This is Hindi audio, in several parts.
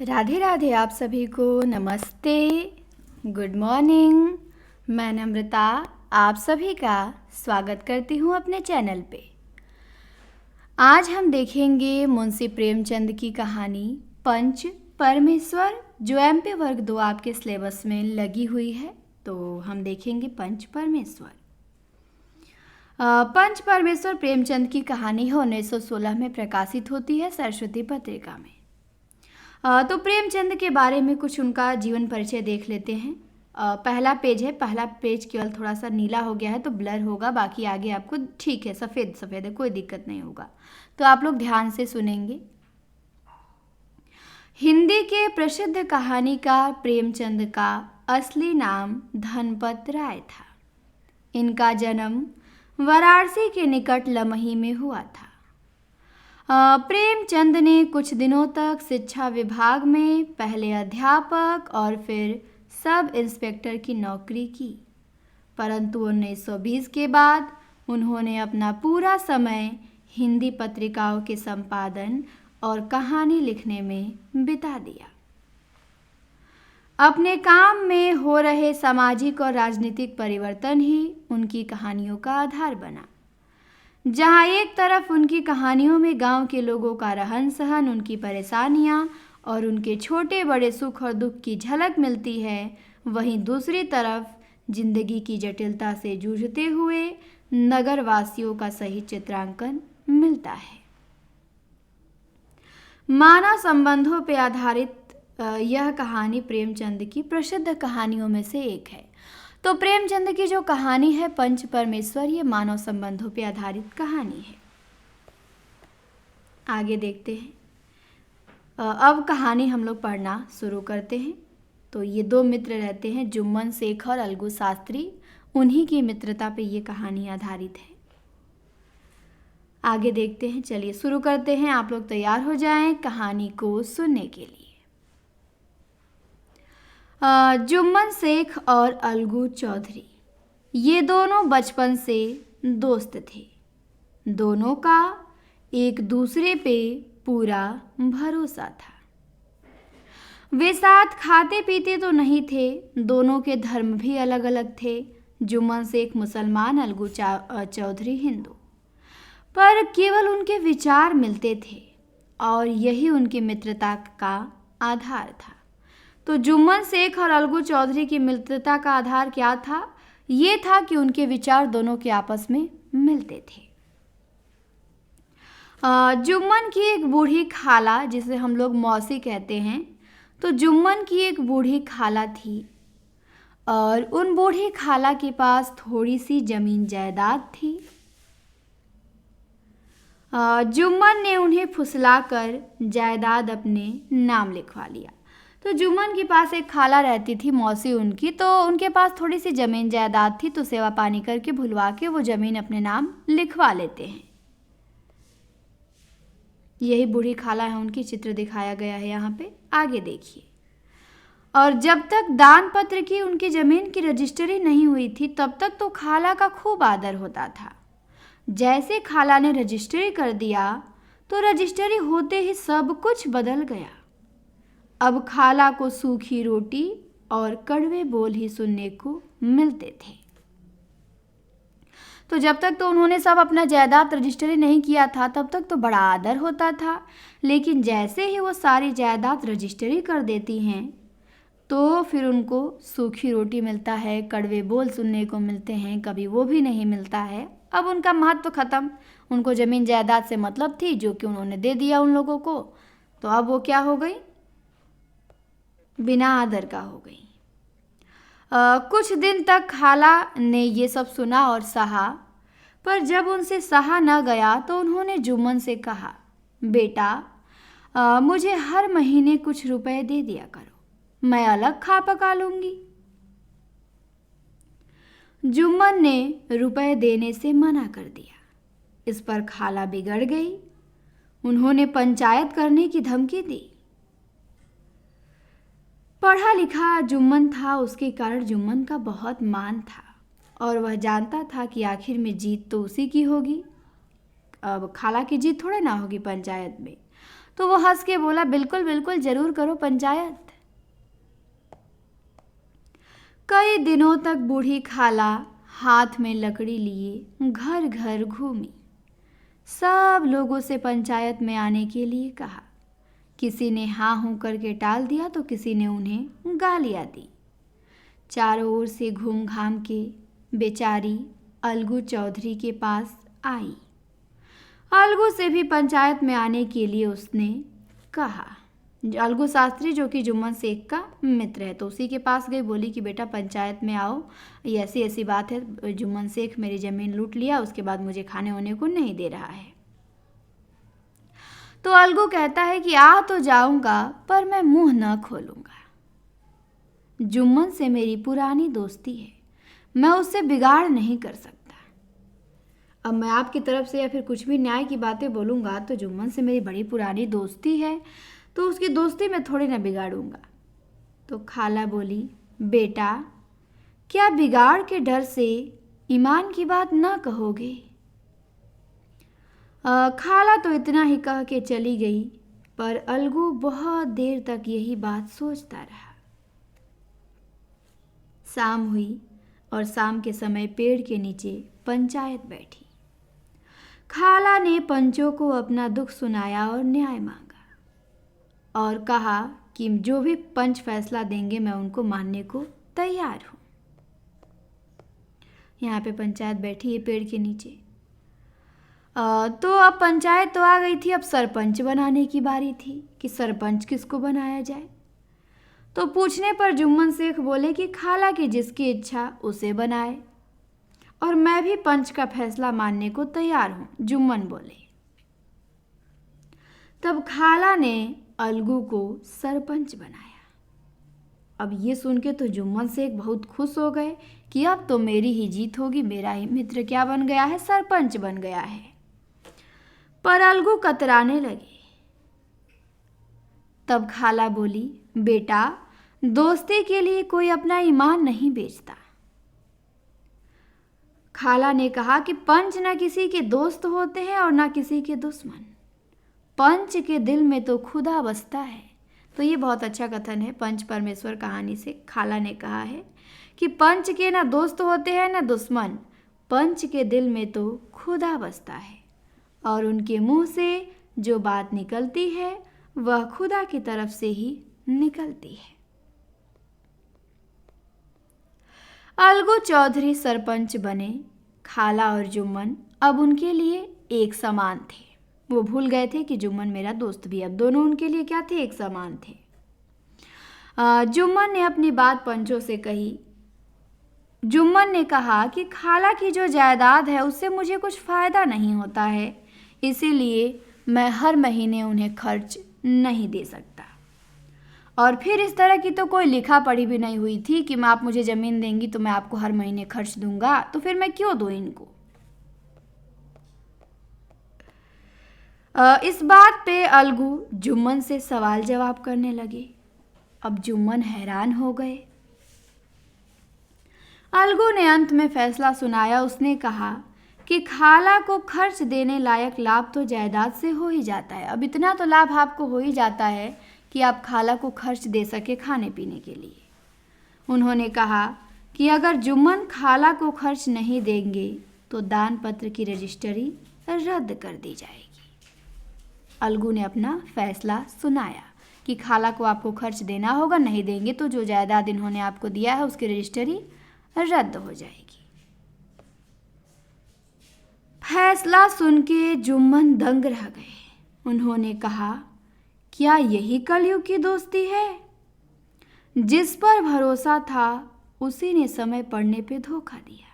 राधे राधे। आप सभी को नमस्ते, गुड मॉर्निंग। मैं नम्रता आप सभी का स्वागत करती हूँ अपने चैनल पे। आज हम देखेंगे मुंशी प्रेमचंद की कहानी पंच परमेश्वर, जो एमपी वर्ग 2 आपके सिलेबस में लगी हुई है। तो हम देखेंगे पंच परमेश्वर। पंच परमेश्वर प्रेमचंद की कहानी है, 1916 में प्रकाशित होती है सरस्वती पत्रिका में। तो प्रेमचंद के बारे में कुछ उनका जीवन परिचय देख लेते हैं। पहला पेज है, पहला पेज केवल थोड़ा सा नीला हो गया है तो ब्लर होगा, बाकी आगे आपको ठीक है, सफ़ेद सफ़ेद है, कोई दिक्कत नहीं होगा। तो आप लोग ध्यान से सुनेंगे। हिंदी के प्रसिद्ध कहानीकार प्रेमचंद का असली नाम धनपत राय था। इनका जन्म वाराणसी के निकट लमही में हुआ था। प्रेमचंद ने कुछ दिनों तक शिक्षा विभाग में पहले अध्यापक और फिर सब इंस्पेक्टर की नौकरी की, परंतु 1920 के बाद उन्होंने अपना पूरा समय हिंदी पत्रिकाओं के संपादन और कहानी लिखने में बिता दिया। अपने काम में हो रहे सामाजिक और राजनीतिक परिवर्तन ही उनकी कहानियों का आधार बना। जहाँ एक तरफ उनकी कहानियों में गांव के लोगों का रहन सहन, उनकी परेशानियां और उनके छोटे बड़े सुख और दुख की झलक मिलती है, वहीं दूसरी तरफ जिंदगी की जटिलता से जूझते हुए नगरवासियों का सही चित्रांकन मिलता है। मानव संबंधों पर आधारित यह कहानी प्रेमचंद की प्रसिद्ध कहानियों में से एक है। तो प्रेमचंद की जो कहानी है पंच परमेश्वर, ये मानव संबंधों पर आधारित कहानी है। आगे देखते हैं। अब कहानी हम लोग पढ़ना शुरू करते हैं। तो ये दो मित्र रहते हैं, जुम्मन शेख और अलगू शास्त्री। उन्हीं की मित्रता पे ये कहानी आधारित है। आगे देखते हैं, चलिए शुरू करते हैं। आप लोग तैयार हो जाएं कहानी को सुनने के लिए। जुम्मन शेख और अलगू चौधरी, ये दोनों बचपन से दोस्त थे। दोनों का एक दूसरे पे पूरा भरोसा था। वे साथ खाते पीते तो नहीं थे, दोनों के धर्म भी अलग अलग थे। जुम्मन शेख मुसलमान, अलगू चौधरी हिंदू, पर केवल उनके विचार मिलते थे और यही उनकी मित्रता का आधार था। तो जुम्मन शेख और अलगू चौधरी की मित्रता का आधार क्या था? ये था कि उनके विचार दोनों के आपस में मिलते थे। जुम्मन की एक बूढ़ी खाला, जिसे हम लोग मौसी कहते हैं, तो जुम्मन की एक बूढ़ी खाला थी और उन बूढ़ी खाला के पास थोड़ी सी जमीन जायदाद थी। जुम्मन ने उन्हें फुसलाकर जायदाद अपने नाम लिखवा लिया। तो जुम्मन के पास एक खाला रहती थी, मौसी उनकी, तो उनके पास थोड़ी सी ज़मीन जायदाद थी, तो सेवा पानी करके भुलवा के वो ज़मीन अपने नाम लिखवा लेते हैं। यही बूढ़ी खाला है, उनकी चित्र दिखाया गया है यहाँ पे, आगे देखिए। और जब तक दान पत्र की उनकी ज़मीन की रजिस्ट्री नहीं हुई थी, तब तक तो खाला का खूब आदर होता था। जैसे खाला ने रजिस्ट्री कर दिया तो रजिस्ट्री होते ही सब कुछ बदल गया। अब खाला को सूखी रोटी और कड़वे बोल ही सुनने को मिलते थे। तो जब तक तो उन्होंने सब अपना जायदाद रजिस्ट्री नहीं किया था, तब तक तो बड़ा आदर होता था। लेकिन जैसे ही वो सारी जायदाद रजिस्ट्री कर देती हैं, तो फिर उनको सूखी रोटी मिलता है, कड़वे बोल सुनने को मिलते हैं, कभी वो भी नहीं मिलता है। अब उनका महत्व खत्म। उनको ज़मीन जायदाद से मतलब थी, जो कि उन्होंने दे दिया उन लोगों को, तो अब वो क्या हो गई? बिना आदर का हो गई। कुछ दिन तक खाला ने ये सब सुना और सहा, पर जब उनसे सहा न गया तो उन्होंने जुम्मन से कहा, बेटा मुझे हर महीने कुछ रुपए दे दिया करो, मैं अलग खा पका लूंगी। जुम्मन ने रुपए देने से मना कर दिया। इस पर खाला बिगड़ गई। उन्होंने पंचायत करने की धमकी दी। पढ़ा लिखा जुम्मन था, उसके कारण जुम्मन का बहुत मान था और वह जानता था कि आखिर में जीत तो उसी की होगी। अब खाला की जीत थोड़े ना होगी पंचायत में। तो वो हंस के बोला, बिल्कुल बिल्कुल, जरूर करो पंचायत। कई दिनों तक बूढ़ी खाला हाथ में लकड़ी लिए घर घर घूमी। सब लोगों से पंचायत में आने के लिए कहा। किसी ने हाँ हूँ करके टाल दिया तो किसी ने उन्हें गालियाँ दी। चारों ओर से घूम घाम के बेचारी अलगू चौधरी के पास आई। अलगू से भी पंचायत में आने के लिए उसने कहा। अलगू शास्त्री जो कि जुम्मन शेख का मित्र है, तो उसी के पास गई। बोली कि बेटा पंचायत में आओ, ये ऐसी ऐसी बात है, जुम्मन शेख मेरी ज़मीन लूट लिया, उसके बाद मुझे खाने होने को नहीं दे रहा है। तो अलगू कहता है कि आ तो जाऊंगा पर मैं मुंह न खोलूंगा। जुम्मन से मेरी पुरानी दोस्ती है, मैं उससे बिगाड़ नहीं कर सकता। अब मैं आपकी तरफ से या फिर कुछ भी न्याय की बातें बोलूँगा तो जुम्मन से मेरी बड़ी पुरानी दोस्ती है, तो उसकी दोस्ती में थोड़ी ना बिगाड़ूंगा। तो खाला बोली, बेटा क्या बिगाड़ के डर से ईमान की बात ना कहोगे? खाला तो इतना ही कह के चली गई, पर अलगू बहुत देर तक यही बात सोचता रहा। शाम हुई और शाम के समय पेड़ के नीचे पंचायत बैठी। खाला ने पंचों को अपना दुख सुनाया और न्याय मांगा और कहा कि जो भी पंच फैसला देंगे मैं उनको मानने को तैयार हूँ। यहाँ पे पंचायत बैठी है पेड़ के नीचे। तो अब पंचायत तो आ गई थी, अब सरपंच बनाने की बारी थी कि सरपंच किसको बनाया जाए। तो पूछने पर जुम्मन शेख बोले कि खाला की जिसकी इच्छा उसे बनाए, और मैं भी पंच का फैसला मानने को तैयार हूँ, जुम्मन बोले। तब खाला ने अलगू को सरपंच बनाया। अब ये सुन के तो जुम्मन शेख बहुत खुश हो गए कि अब तो मेरी ही जीत होगी, मेरा ही मित्र क्या बन गया है, सरपंच बन गया है। पर अलगू कतराने लगे। तब खाला बोली, बेटा दोस्ती के लिए कोई अपना ईमान नहीं बेचता। खाला ने कहा कि पंच ना किसी के दोस्त होते हैं और ना किसी के दुश्मन, पंच के दिल में तो खुदा बसता है। तो ये बहुत अच्छा कथन है पंच परमेश्वर कहानी से। खाला ने कहा है कि पंच के ना दोस्त होते हैं ना दुश्मन, पंच के दिल में तो खुदा बसता है, और उनके मुंह से जो बात निकलती है वह खुदा की तरफ से ही निकलती है। अलगू चौधरी सरपंच बने। खाला और जुम्मन अब उनके लिए एक समान थे। वो भूल गए थे कि जुम्मन मेरा दोस्त भी, अब दोनों उनके लिए क्या थे, एक समान थे। जुम्मन ने अपनी बात पंचों से कही। जुम्मन ने कहा कि खाला की जो जायदाद है उससे मुझे कुछ फ़ायदा नहीं होता है, इसीलिए मैं हर महीने उन्हें खर्च नहीं दे सकता। और फिर इस तरह की तो कोई लिखा पढ़ी भी नहीं हुई थी कि मैं आप मुझे ज़मीन देंगी तो मैं आपको हर महीने खर्च दूंगा, तो फिर मैं क्यों दूँ इनको। इस बात पे अलगू जुम्मन से सवाल जवाब करने लगे। अब जुम्मन हैरान हो गए। अलगू ने अंत में फैसला सुनाया। उसने कहा कि खाला को खर्च देने लायक लाभ तो जायदाद से हो ही जाता है। अब इतना तो लाभ आपको हो ही जाता है कि आप खाला को खर्च दे सके खाने पीने के लिए। उन्होंने कहा कि अगर जुम्मन खाला को खर्च नहीं देंगे तो दान पत्र की रजिस्ट्री रद्द कर दी जाएगी। अलगू ने अपना फैसला सुनाया कि खाला को आपको खर्च देना होगा, नहीं देंगे तो जो जायदाद इन्होंने आपको दिया है उसकी रजिस्ट्री रद्द हो जाएगी। फैसला सुन के जुम्मन दंग रह गए। उन्होंने कहा, क्या यही कलयुग की दोस्ती है? जिस पर भरोसा था उसी ने समय पड़ने पे धोखा दिया।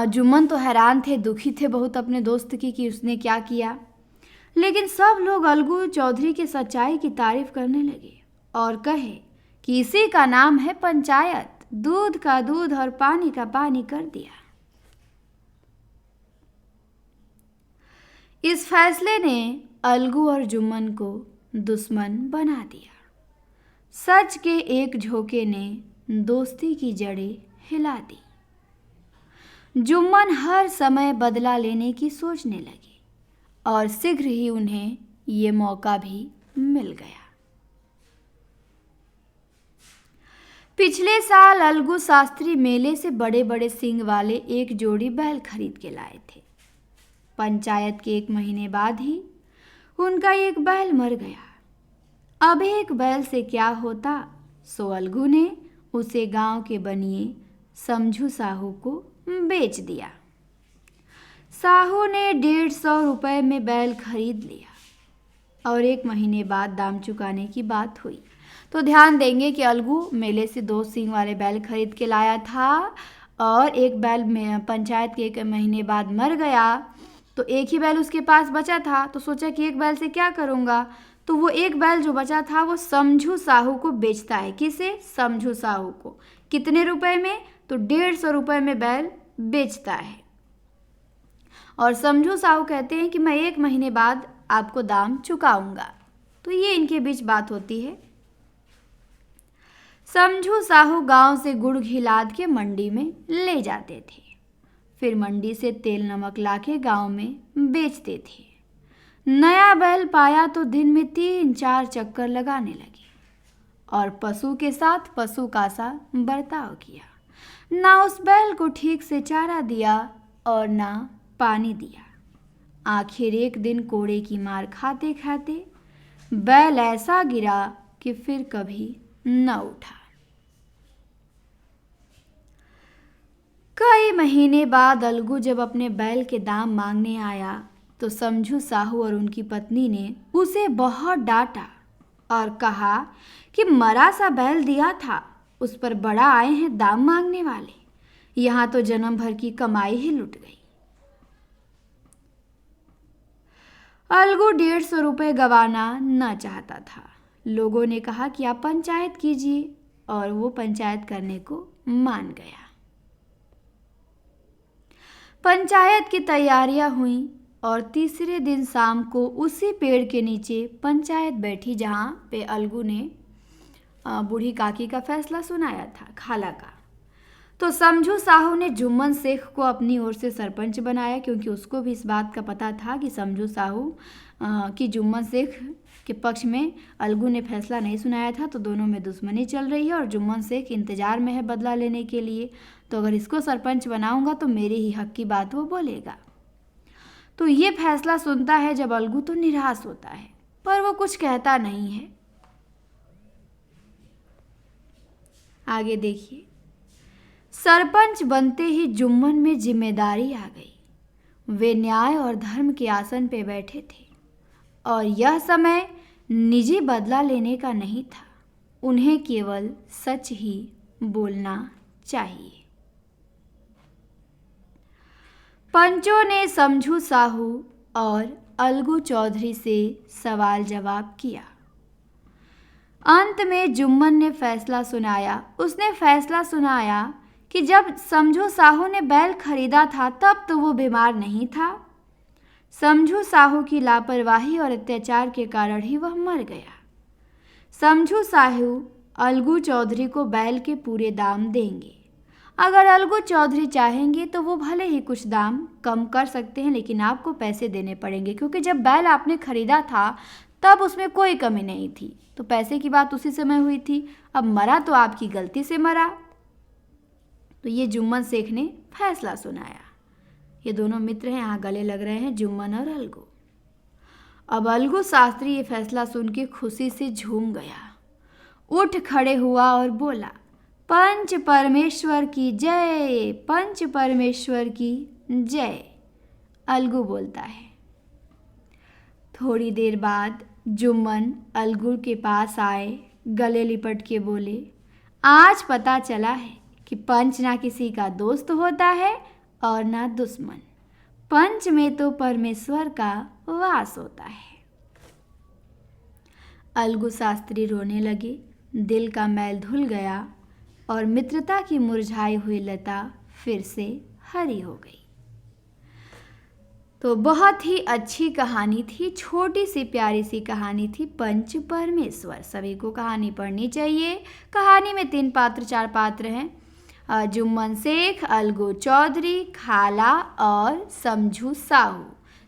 जुम्मन तो हैरान थे, दुखी थे बहुत अपने दोस्त की कि उसने क्या किया, लेकिन सब लोग अलगू चौधरी की सच्चाई की तारीफ करने लगे और कहे कि इसी का नाम है पंचायत, दूध का दूध और पानी का पानी कर दिया। इस फैसले ने अलगू और जुम्मन को दुश्मन बना दिया। सच के एक झोंके ने दोस्ती की जड़ें हिला दी। जुम्मन हर समय बदला लेने की सोचने लगे और शीघ्र ही उन्हें ये मौका भी मिल गया। पिछले साल अलगू शास्त्री मेले से बड़े बड़े सींग वाले एक जोड़ी बैल खरीद के लाए थे। पंचायत के 1 महीने बाद ही उनका एक बैल मर गया। अब एक बैल से क्या होता, सो अलगू ने उसे गांव के बनिए समझू साहू को बेच दिया। साहू ने 150 रुपये में बैल खरीद लिया और 1 महीने बाद दाम चुकाने की बात हुई तो ध्यान देंगे कि अलगू मेले से 2 सींग वाले बैल खरीद के लाया था और एक बैल पंचायत के 1 महीने बाद मर गया। तो एक ही बैल उसके पास बचा था तो सोचा कि एक बैल से क्या करूँगा, तो वो एक बैल जो बचा था वो समझू साहू को बेचता है। किसे? समझू साहू को। कितने रुपए में? तो 150 रुपये में बैल बेचता है और समझू साहू कहते हैं कि मैं 1 महीने बाद आपको दाम चुकाऊंगा। तो ये इनके बीच बात होती है। समझू साहू गांव से गुड़ घी लाद के मंडी में ले जाते थे, फिर मंडी से तेल नमक लाके गांव में बेचते थे। नया बैल पाया तो दिन में 3-4 चक्कर लगाने लगे और पशु के साथ पशु का सा बर्ताव किया। ना उस बैल को ठीक से चारा दिया और ना पानी दिया। आखिर एक दिन कोड़े की मार खाते खाते बैल ऐसा गिरा कि फिर कभी न उठा। कई महीने बाद अलगू जब अपने बैल के दाम मांगने आया तो समझू साहू और उनकी पत्नी ने उसे बहुत डांटा और कहा कि मरा सा बैल दिया था, उस पर बड़ा आए हैं दाम मांगने वाले, यहाँ तो जन्म भर की कमाई ही लुट गई। अलगू 150 रुपये गंवाना न चाहता था। लोगों ने कहा कि आप पंचायत कीजिए और वो पंचायत करने को मान गया। पंचायत की तैयारियां हुई और तीसरे दिन शाम को उसी पेड़ के नीचे पंचायत बैठी जहाँ पे अलगू ने बूढ़ी काकी का फैसला सुनाया था, खाला का। तो समझू साहू ने जुम्मन शेख को अपनी ओर से सरपंच बनाया, क्योंकि उसको भी इस बात का पता था कि समझू साहू की जुम्मन शेख के पक्ष में अलगू ने फैसला नहीं सुनाया था, तो दोनों में दुश्मनी चल रही है और जुम्मन शेख इंतज़ार में है बदला लेने के लिए। तो अगर इसको सरपंच बनाऊंगा तो मेरे ही हक की बात वो बोलेगा। तो ये फैसला सुनता है जब अलगू तो निराश होता है, पर वो कुछ कहता नहीं है। आगे देखिए, सरपंच बनते ही जुम्मन में जिम्मेदारी आ गई। वे न्याय और धर्म के आसन पे बैठे थे और यह समय निजी बदला लेने का नहीं था, उन्हें केवल सच ही बोलना चाहिए। पंचों ने समझू साहू और अलगू चौधरी से सवाल जवाब किया। अंत में जुम्मन ने फैसला सुनाया। उसने फैसला सुनाया कि जब समझू साहू ने बैल खरीदा था तब तो वो बीमार नहीं था। समझू साहू की लापरवाही और अत्याचार के कारण ही वह मर गया। समझू साहू अलगू चौधरी को बैल के पूरे दाम देंगे। अगर अलगू चौधरी चाहेंगे तो वो भले ही कुछ दाम कम कर सकते हैं, लेकिन आपको पैसे देने पड़ेंगे, क्योंकि जब बैल आपने खरीदा था तब उसमें कोई कमी नहीं थी, तो पैसे की बात उसी समय हुई थी। अब मरा तो आपकी गलती से मरा। तो ये जुम्मन शेख ने फैसला सुनाया। ये दोनों मित्र हैं, यहाँ गले लग रहे हैं, जुम्मन और अलगू। अब अलगू शास्त्री ये फैसला सुन के खुशी से झूम गया, उठ खड़े हुआ और बोला, पंच परमेश्वर की जय, पंच परमेश्वर की जय। अलगू बोलता है। थोड़ी देर बाद जुम्मन अलगू के पास आए, गले लिपट के बोले, आज पता चला है कि पंच ना किसी का दोस्त होता है और ना दुश्मन। पंच में तो परमेश्वर का वास होता है। अलगू शास्त्री रोने लगे, दिल का मैल धुल गया और मित्रता की मुरझाई हुई लता फिर से हरी हो गई। तो बहुत ही अच्छी कहानी थी, छोटी सी प्यारी सी कहानी थी, पंच परमेश्वर। सभी को कहानी पढ़नी चाहिए। कहानी में 3 पात्र 4 पात्र हैं, जुम्मन शेख, अलगू चौधरी, खाला और समझू साहू।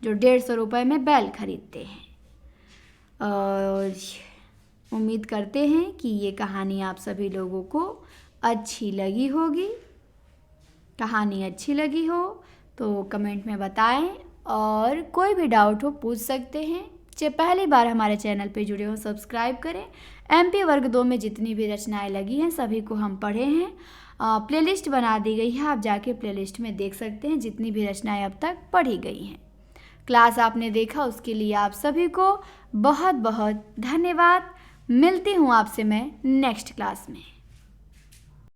जो 150 रुपये में बैल खरीदते हैं। और उम्मीद करते हैं कि ये कहानी आप सभी लोगों को अच्छी लगी होगी। कहानी अच्छी लगी हो तो कमेंट में बताएं, और कोई भी डाउट हो पूछ सकते हैं। पहली बार हमारे चैनल पे जुड़े हो सब्सक्राइब करें। MP वर्ग 2 में जितनी भी रचनाएं लगी हैं सभी को हम पढ़े हैं। प्लेलिस्ट बना दी गई है, आप जाके प्लेलिस्ट में देख सकते हैं जितनी भी रचनाएं अब तक पढ़ी गई हैं। क्लास आपने देखा उसके लिए आप सभी को बहुत बहुत धन्यवाद। मिलती हूँ आपसे मैं नेक्स्ट क्लास में।